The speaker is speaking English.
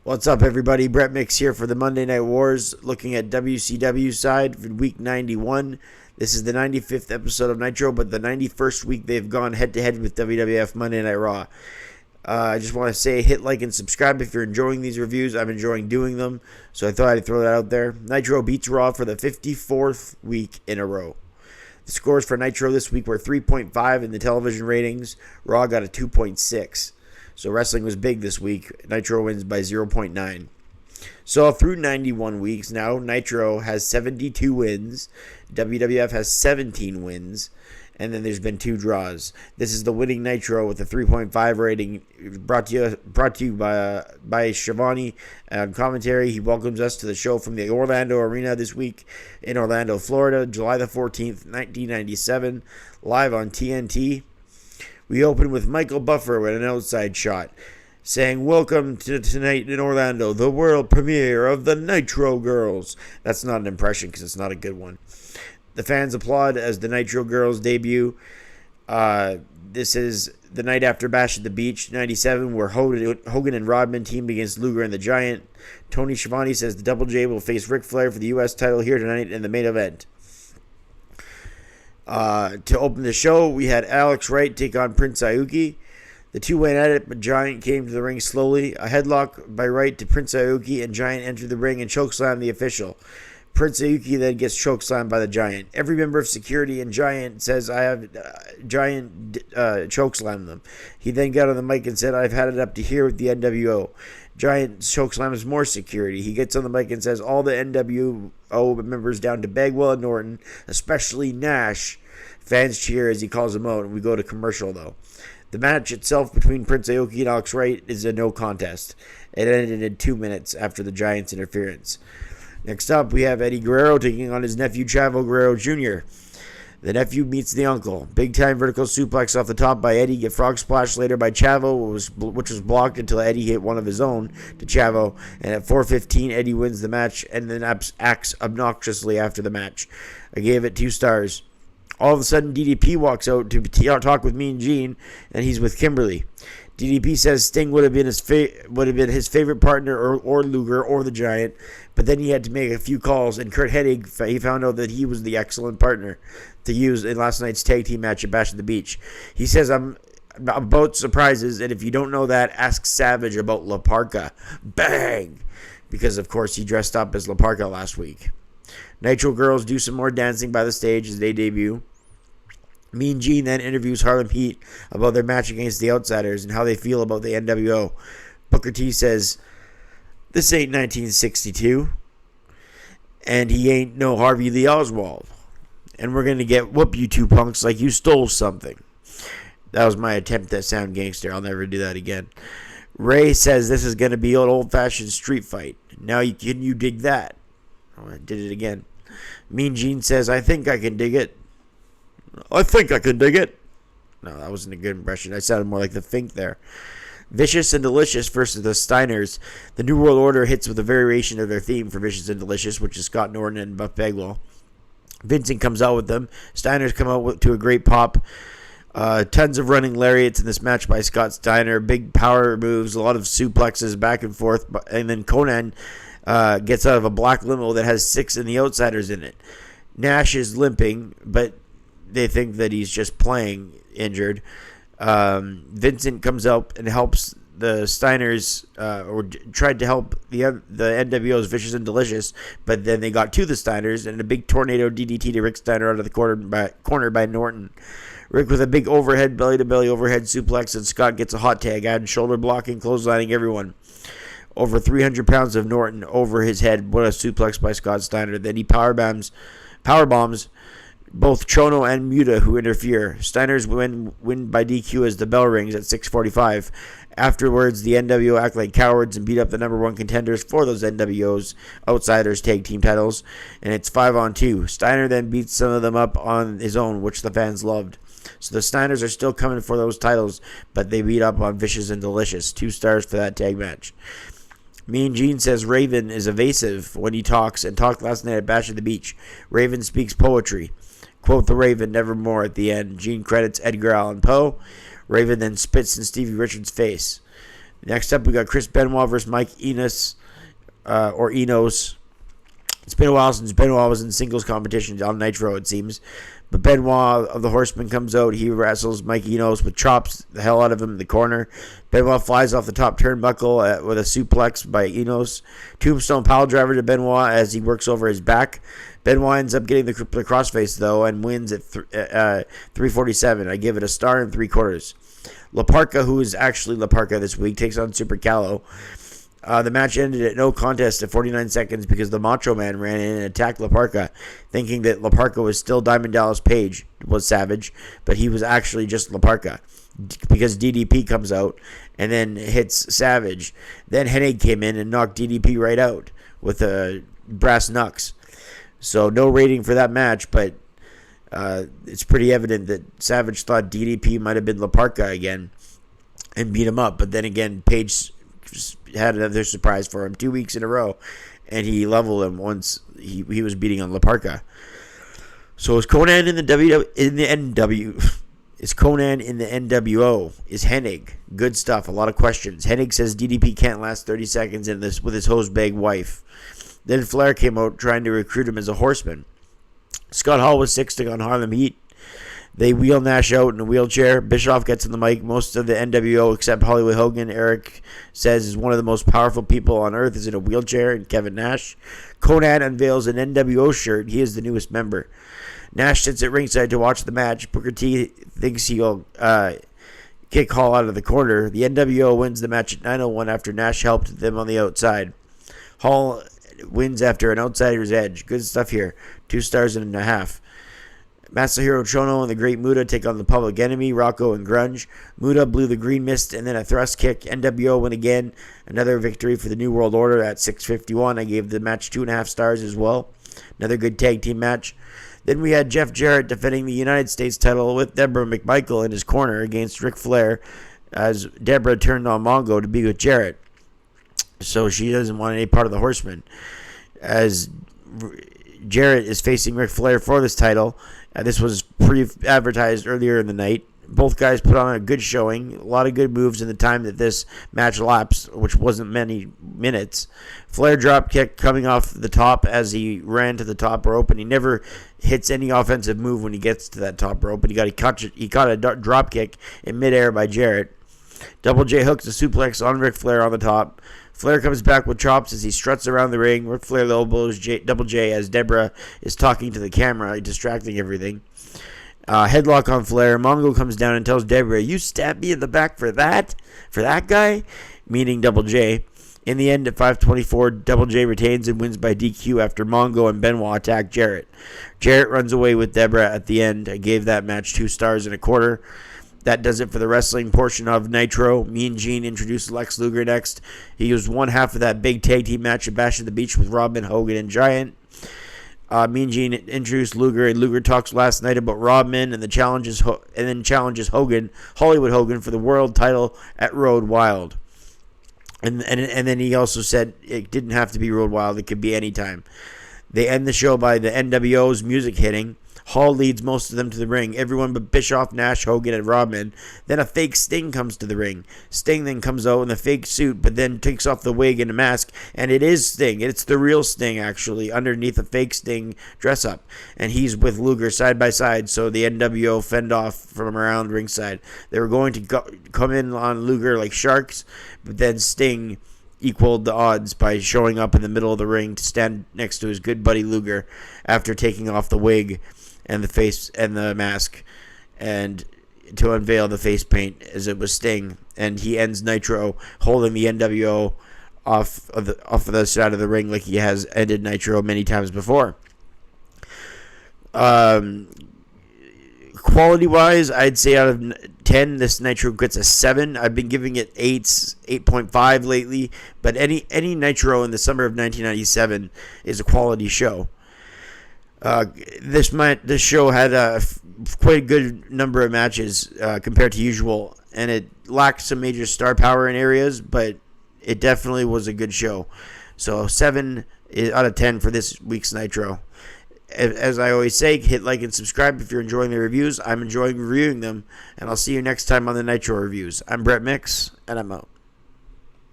What's up, everybody? Brett Mix here for the Monday Night Wars, looking at WCW side for week 91. This is the 95th episode of Nitro, but the 91st week they've gone head-to-head with WWF Monday Night Raw. I just want to say hit like and subscribe if you're enjoying these reviews. I'm enjoying doing them, so I thought I'd throw that out there. Nitro beats Raw for the 54th week in a row. The scores for Nitro this week were 3.5 in the television ratings. Raw got a 2.6. So wrestling was big this week. Nitro wins by 0.9. So through 91 weeks now, Nitro has 72 wins. WWF has 17 wins. And then there's been 2 draws. This is the winning Nitro with a 3.5 rating, brought to you by Shivani on commentary. He welcomes us to the show from the Orlando Arena this week in Orlando, Florida, July the 14th, 1997, live on TNT. We open with Michael Buffer with an outside shot, saying, "Welcome to tonight in Orlando, the world premiere of the Nitro Girls." That's not an impression because it's not a good one. The fans applaud as the Nitro Girls debut. This is the night after Bash at the Beach, 97, where Hogan and Rodman teamed against Luger and the Giant. Tony Schiavone says the Double J will face Ric Flair for the U.S. title here tonight in the main event. To open the show, we had Alex Wright take on Prince Aoki. The two went at it, but Giant came to the ring slowly. A headlock by Wright to Prince Aoki, and Giant entered the ring and chokeslammed the official. Prince Aoki then gets chokeslammed by the Giant. Every member of security and Giant says, "I have Giant chokeslammed them." He then got on the mic and said, "I've had it up to here with the NWO." Giant chokeslams more security. He gets on the mic and says, "All the NWO members down to Bagwell and Norton, especially Nash." Fans cheer as he calls him out, and we go to commercial, though. The match itself between Prince Aoki and Alex Wright is a no contest. It ended in 2 minutes after the Giants' interference. Next up, we have Eddie Guerrero taking on his nephew, Chavo Guerrero Jr. The nephew meets the uncle. Big-time vertical suplex off the top by Eddie. Get frog splash later by Chavo, which was blocked until Eddie hit one of his own to Chavo. And at 4:15, Eddie wins the match and then acts obnoxiously after the match. I gave it 2 stars. All of a sudden, DDP walks out to talk with Mean Gene, and he's with Kimberly. DDP says Sting would have been his favorite partner, or Luger, or the Giant, but then he had to make a few calls, and Kurt Hennig, he found out that he was the excellent partner to use in last night's tag team match at Bash at the Beach. He says, "I'm about surprises, and if you don't know that, ask Savage about La Parka." Bang! Because, of course, he dressed up as La Parka last week. Nitro Girls do some more dancing by the stage as they debut. Mean Gene then interviews Harlem Heat about their match against the Outsiders and how they feel about the NWO. Booker T says, "This ain't 1962, and he ain't no Harvey Lee Oswald, and we're going to get whoop you two punks like you stole something." That was my attempt at sound gangster. I'll never do that again. Ray says this is going to be an old-fashioned street fight. Now can you dig that? Oh, I did it again. Mean Gene says, "I think I can dig it." "I think I can dig it." No, that wasn't a good impression. I sounded more like the Fink there. Vicious and Delicious versus the Steiners. The New World Order hits with a variation of their theme for Vicious and Delicious, which is Scott Norton and Buff Bagwell. Vincent comes out with them. Steiners come out to a great pop. Tons of running lariats in this match by Scott Steiner. Big power moves, a lot of suplexes back and forth. And then Konnan gets out of a black limo that has 6 in the Outsiders in it. Nash is limping, but they think that he's just playing injured. Vincent comes up and helps the Steiners, or tried to help the NWO's Vicious and Delicious, but then they got to the Steiners, and a big tornado DDT to Rick Steiner out of the corner by Norton. Rick with a big overhead, belly-to-belly overhead suplex, and Scott gets a hot tag, adding shoulder blocking, clotheslining everyone. Over 300 pounds of Norton over his head. What a suplex by Scott Steiner. Then he powerbombs both Chono and Muta, who interfere. Steiners win by DQ as the bell rings at 6:45. Afterwards, the NWO act like cowards and beat up the number 1 contenders for those NWO's Outsiders tag team titles, and it's 5-on-2. Steiner then beats some of them up on his own, which the fans loved. So the Steiners are still coming for those titles, but they beat up on Vicious and Delicious. 2 stars for that tag match. Mean Gene says Raven is evasive when he talks, and talked last night at Bash at the Beach. Raven speaks poetry. Quote the Raven, nevermore at the end. Gene credits Edgar Allan Poe. Raven then spits in Stevie Richards' face. Next up, we got Chris Benoit versus Mike Enos, or Enos. It's been a while since Benoit was in singles competition on Nitro, it seems. But Benoit of the Horsemen comes out. He wrestles Mike Enos with chops the hell out of him in the corner. Benoit flies off the top turnbuckle with a suplex by Enos. Tombstone pile driver to Benoit as he works over his back. Benoit ends up getting the crossface, though, and wins at 347. I give it a star and 3/4. La Parka, who is actually La Parka this week, takes on Super Callow. The match ended at no contest at 49 seconds because the Macho Man ran in and attacked La Parka, thinking that La Parka was still Diamond Dallas Page, was Savage, but he was actually just La Parka because DDP comes out and then hits Savage. Then Hennig came in and knocked DDP right out with a brass knucks. So no rating for that match, but it's pretty evident that Savage thought DDP might have been La Parka again and beat him up. But then again, Page had another surprise for him 2 weeks in a row, and he leveled him once he was beating on La Parka. So is Konnan in the Is Konnan in the NWO? Is Hennig? Good stuff. A lot of questions. Hennig says DDP can't last 30 seconds in this with his hosebag wife. Then Flair came out trying to recruit him as a horseman. Scott Hall was 6 on Harlem Heat. They wheel Nash out in a wheelchair. Bischoff gets on the mic. Most of the NWO, except Hollywood Hogan, Eric says is one of the most powerful people on earth, is in a wheelchair, and Kevin Nash. Konnan unveils an NWO shirt. He is the newest member. Nash sits at ringside to watch the match. Booker T thinks he'll kick Hall out of the corner. The NWO wins the match at 9:01 after Nash helped them on the outside. Hall wins after an outsider's edge. Good stuff here. 2 stars and a half. Masahiro Chono and the Great Muta take on the Public Enemy, Rocco and Grunge. Muta blew the green mist and then a thrust kick. NWO win again. Another victory for the New World Order at 6:51. I gave the match 2.5 stars as well. Another good tag team match. Then we had Jeff Jarrett defending the United States title with Deborah McMichael in his corner against Ric Flair, as Deborah turned on Mongo to be with Jarrett. So she doesn't want any part of the Horsemen. As Jarrett is facing Ric Flair for this title. This was pre-advertised earlier in the night. Both guys put on a good showing. A lot of good moves in the time that this match lapsed, which wasn't many minutes. Flair drop kick coming off the top as he ran to the top rope, and he never hits any offensive move when he gets to that top rope. And he caught a drop kick in midair by Jarrett. Double J hooks a suplex on Ric Flair on the top. Flair comes back with chops as he struts around the ring. Ric Flair elbows Double J as Deborah is talking to the camera, distracting everything. Headlock on Flair. Mongo comes down and tells Deborah, "You stabbed me in the back for that? For that guy?" Meaning Double J. In the end, at 5:24, Double J retains and wins by DQ after Mongo and Benoit attack Jarrett. Jarrett runs away with Deborah at the end. I gave that match 2 stars and a quarter. That does it for the wrestling portion of Nitro. Mean Gene introduced Lex Luger next. He was one half of that big tag team match at Bash at the Beach with Robin, Hogan, and Giant. Mean Gene introduced Luger, and Luger talks last night about Rodman and challenges Hogan, Hollywood Hogan, for the world title at Road Wild. And then he also said it didn't have to be Road Wild; it could be any time. They end the show by the NWO's music hitting. Hall leads most of them to the ring, everyone but Bischoff, Nash, Hogan, and Rodman. Then a fake Sting comes to the ring. Sting then comes out in a fake suit, but then takes off the wig and a mask, and it is Sting. It's the real Sting, actually, underneath a fake Sting dress-up. And he's with Luger side by side, so the NWO fend off from around ringside. They were going to come in on Luger like sharks, but then Sting equaled the odds by showing up in the middle of the ring to stand next to his good buddy Luger after taking off the wig and the face and the mask, and to unveil the face paint as it was Sting. And he ends Nitro holding the NWO off of the side of the ring like he has ended Nitro many times before. Quality wise, I'd say out of 10, this Nitro gets a 7. I've been giving it 8.5 lately, but any Nitro in the summer of 1997 is a quality show. This show had quite a good number of matches compared to usual, and it lacked some major star power in areas, but it definitely was a good show. So 7 out of 10 for this week's Nitro. As I always say, hit like and subscribe if you're enjoying the reviews. I'm enjoying reviewing them, and I'll see you next time on the Nitro reviews. I'm Brett Mix, and I'm out.